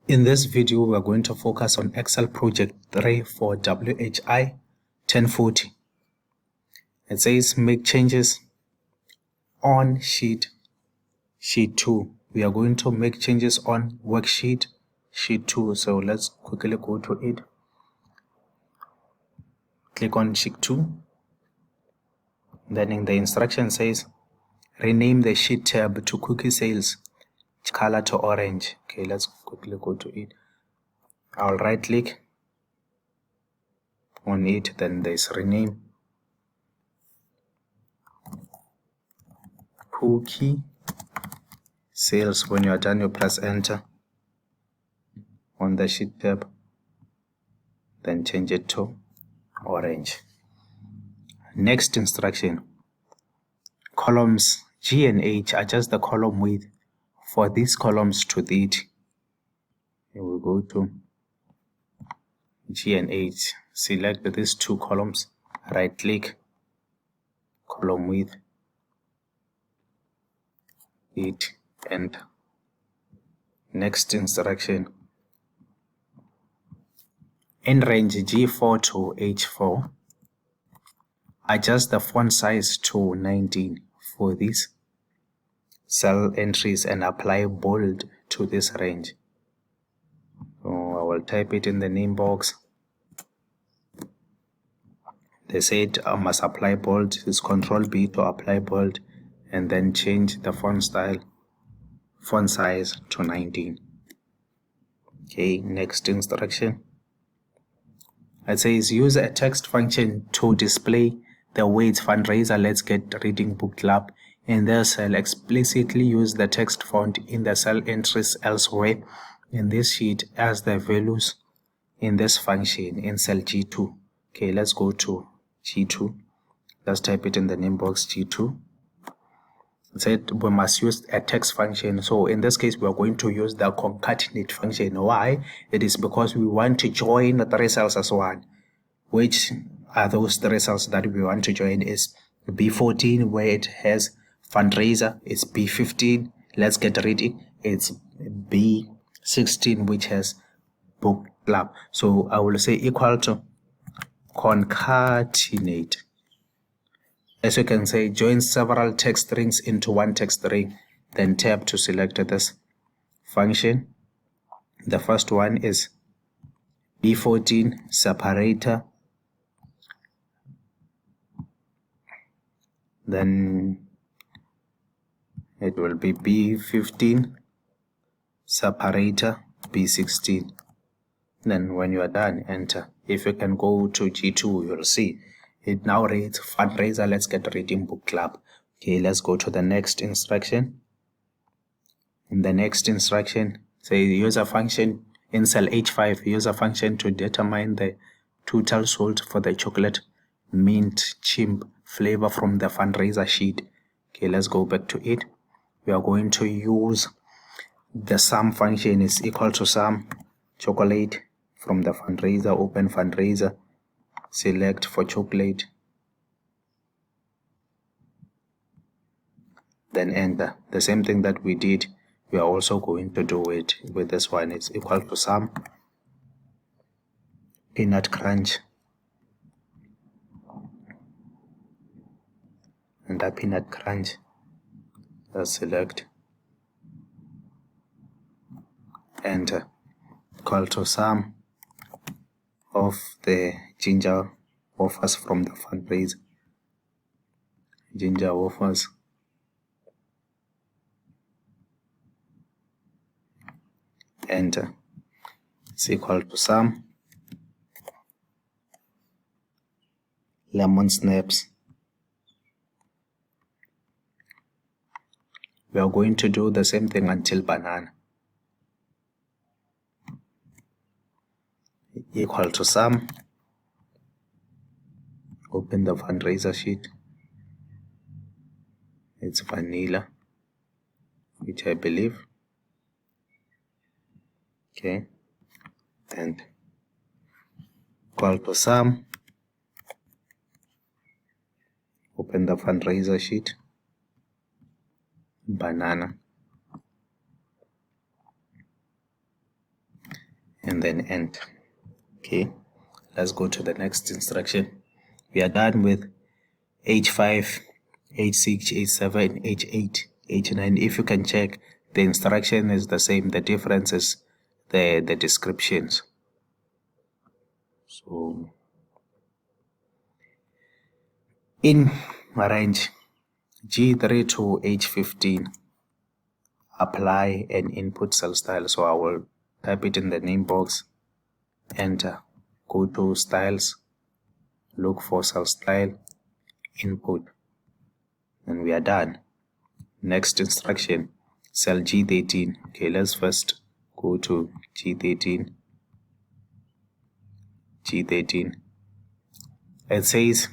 In this video, we are going to focus on Excel Project 3 for WHI1040. It says make changes on sheet 2. We are going to make changes on worksheet sheet 2. So let's quickly go to it. Click on sheet 2. Then in the instruction says rename the sheet tab to cookie sales, color to orange. Okay, let's quickly go to it. I'll right click on it, then there's rename cookie sales. When you are done, you press enter on the sheet tab, then change it to orange. Next instruction, columns G and H, adjust the column width for these columns to 30. Here we go to G and H, select these two columns, right click, column width 8, enter. Next instruction, in range G4 to H4, adjust the font size to 19 for these cell entries and apply bold to this range. So I will type it in the name box. They said I must apply bold. It's Control B to apply bold, and then change the font size to 19. Okay, next instruction. It says use a text function to display the words fundraiser Let's Get Reading Book Club in the cell. Explicitly use the text font in the cell entries elsewhere in this sheet as the values in this function in cell G2. Okay, let's go to G2. Let's type it in the name box G2. It said we must use a text function. So in this case, we are going to use the concatenate function. Why? It is because we want to join the three cells as one. Which are those three cells that we want to join? Is B14, where it has fundraiser. It's B15, let's get reading. It's B16, which has book club. So I will say equal to concatenate. As you can say, join several text strings into one text string, then tab to select this function. The first one is B14 separator, then it will be B15 separator, B16. Then when you are done, enter. If you can go to G2, you'll see it now reads fundraiser Let's Get Reading Book Club. Okay, let's go to the next instruction. In the next instruction, say use a function in cell H5, use a function to determine the total sold for the chocolate mint chimp flavor from the fundraiser sheet. Okay, let's go back to it. We are going to use the sum function is equal to sum chocolate from the fundraiser, open fundraiser, select for chocolate, then enter. The same thing that we did, we are also going to do it with this one. It's equal to sum peanut crunch, and that peanut crunch, select, enter, equal to sum of the ginger wafers from the fundraiser, ginger wafers, enter. It's equal to sum lemon snaps. We are going to do the same thing until banana, equal to sum, open the fundraiser sheet, it's vanilla, which I believe. Okay, and equal to sum, open the fundraiser sheet, banana, and then enter. Okay, let's go to the next instruction. We are done with H5, H6, H7, H8, H9. If you can check, the instruction is the same. The difference is the descriptions. So in range G3 to H15, apply an input cell style. So I will type it in the name box, enter, go to styles, look for cell style, input, and we are done. Next instruction, cell G13. Okay, let's first go to G13. It says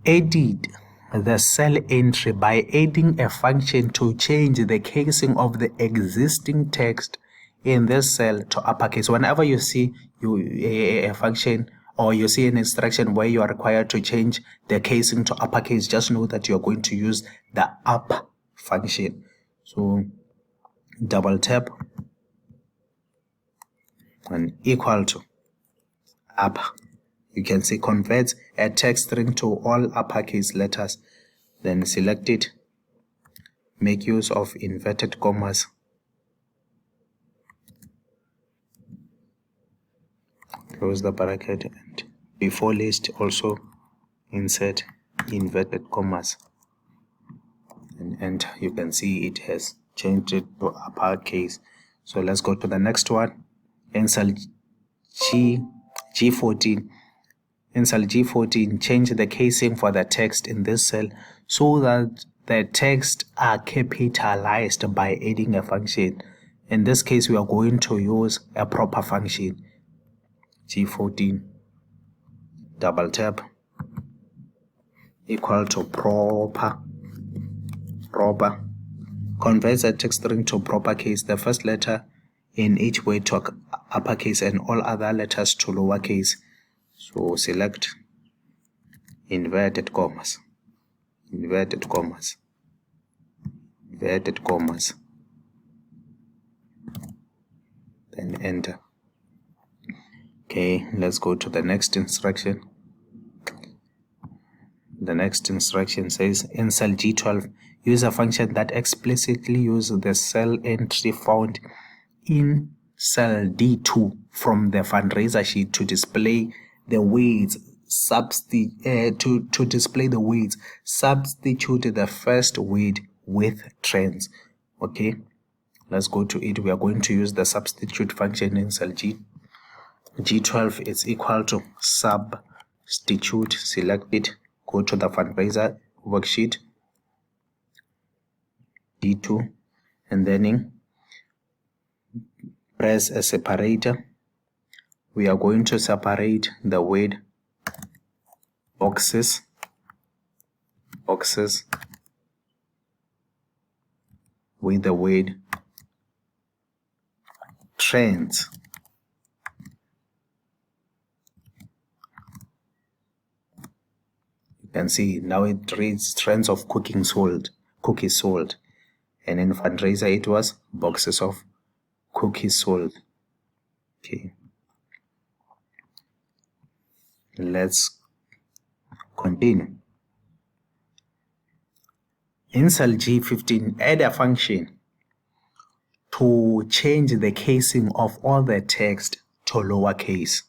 edit the cell entry by adding a function to change the casing of the existing text in this cell to uppercase. Whenever you see a function or you see an instruction where you are required to change the casing to uppercase, just know that you're going to use the up function. So double tap and equal to up. You can see converts a text string to all uppercase letters. Then select it, make use of inverted commas, close the bracket, and before list also insert inverted commas and enter. You can see it has changed it to uppercase. So let's go to the next one. In cell G14, in cell G14, change the casing for the text in this cell so that the text are capitalized by adding a function. In this case, we are going to use a proper function. G14, double tap, equal to proper. Converts a text string to proper case. The first letter in each word to uppercase and all other letters to lowercase. So select inverted commas, then enter. Okay, let's go to the next instruction. The next instruction says in cell G12, use a function that explicitly uses the cell entry found in cell D2 from the fundraiser sheet to display the weights. Substitute the first weight with trends. Okay, let's go to it. We are going to use the substitute function in cell G12. It's equal to substitute. Select it, go to the fundraiser worksheet D2, and then press a separator. We are going to separate the word boxes with the word trends. You can see now it reads trends of cookies sold, and in fundraiser it was boxes of cookies sold. Okay, let's continue. In cell G15, add a function to change the casing of all the text to lowercase.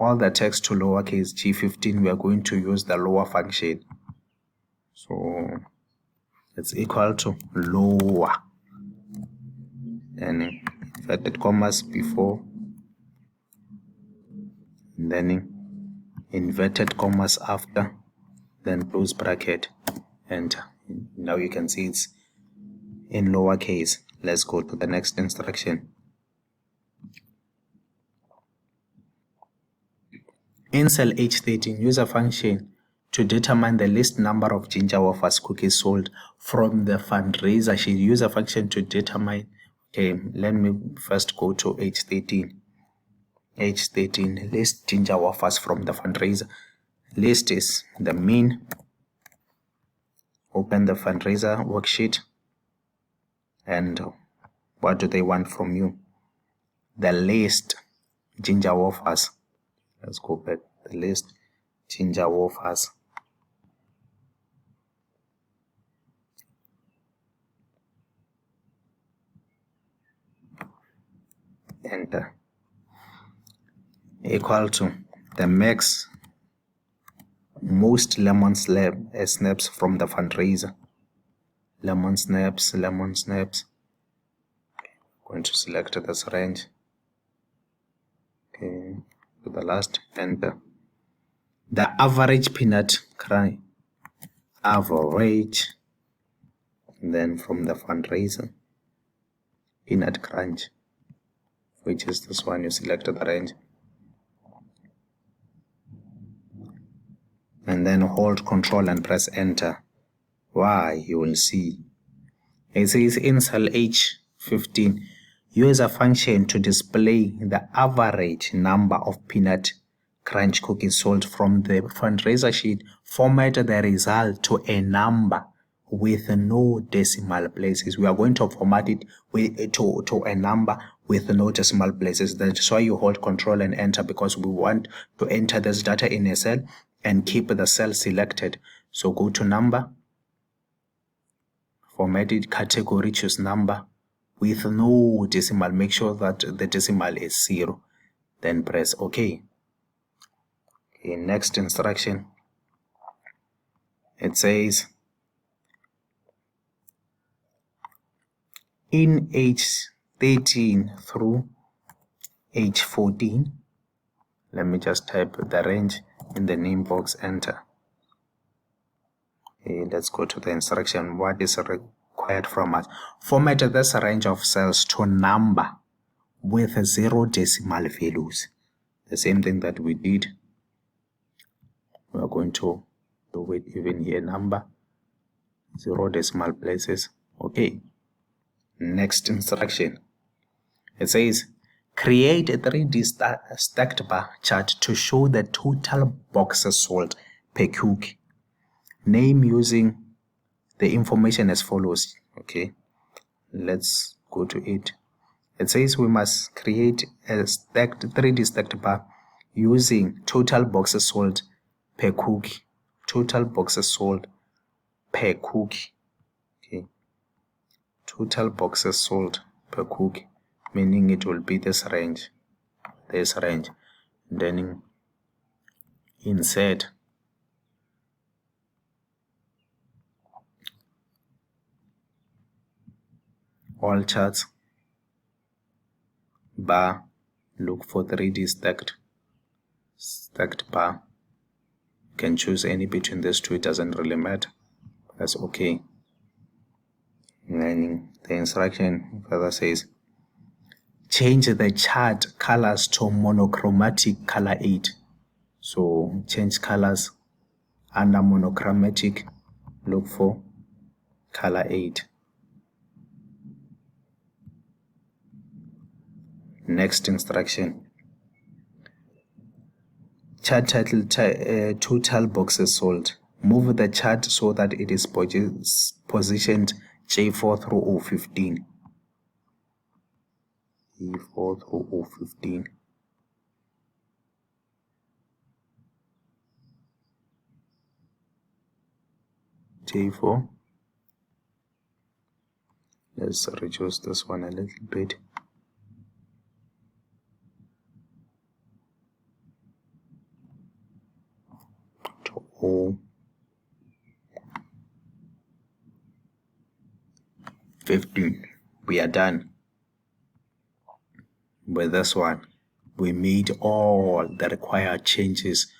G15, we are going to use the lower function. So it's equal to lower and inverted commas before, and then inverted commas after, then close bracket, enter. Now you can see it's in lowercase. Let's go to the next instruction. In cell H13, use a function to determine the least number of ginger wafers cookies sold from the fundraiser sheet. Use a function to determine. Okay, let me first go to H13. List ginger wafers from the fundraiser. List is the mean. Open the fundraiser worksheet, and what do they want from you? the list ginger wafers. Let's go back. The list ginger wafers. Enter. Equal to the max most lemon snaps from the fundraiser. Lemon snaps. Going to select this range. Okay, to the last, enter. The average peanut crunch. Average. And then from the fundraiser, peanut crunch, which is this one. You select the range. And then hold Control and press enter. Why, you will see. It says in cell H15, use a function to display the average number of peanut crunch cookies sold from the fundraiser sheet. Format the result to a number with no decimal places. We are going to format it to a number with no decimal places. That's why you hold Control and enter, because we want to enter this data in a cell and keep the cell selected. So go to number, formatted category, choose number with no decimal. Make sure that the decimal is 0. Then press OK. Okay, next instruction. It says in H13 through H14. Let me just type the range in the name box, enter. Okay, let's go to the instruction. What is required from us? Format this range of cells to number with 0 decimal values. The same thing that we did. We are going to do it even here, number, 0 decimal places. Okay. Next instruction. It says create a 3D stacked bar chart to show the total boxes sold per cookie. Name using the information as follows. Okay, let's go to it. It says we must create a 3D stacked bar using total boxes sold per cookie. Total boxes sold per cookie. Okay, total boxes sold per cookie, meaning it will be this range. Then insert all charts, bar, look for 3D stacked bar. You can choose any between these two, it doesn't really matter. That's okay. And then the instruction further says change the chart colors to monochromatic color 8. So change colors under monochromatic, look for color 8. Next instruction. Chart title total boxes sold. Move the chart so that it is positioned J4 through O15. J4 through O15. J4. Let's reduce this one a little bit. To O15. We are done with this one. We made all the required changes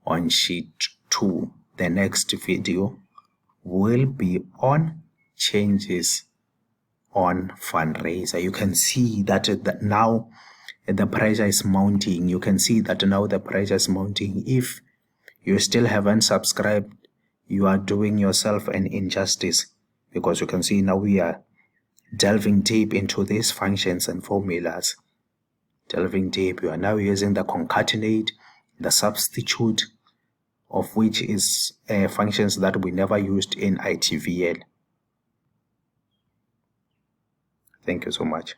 on sheet 2. The next video will be on changes on fundraiser. You can see that now the pressure is mounting. You can see that now the pressure is mounting. If you still haven't subscribed, you are doing yourself an injustice, because you can see now we are delving deep into these functions and formulas. Delving deep, you are now using the concatenate, the substitute, of which is functions that we never used in ITVL. Thank you so much.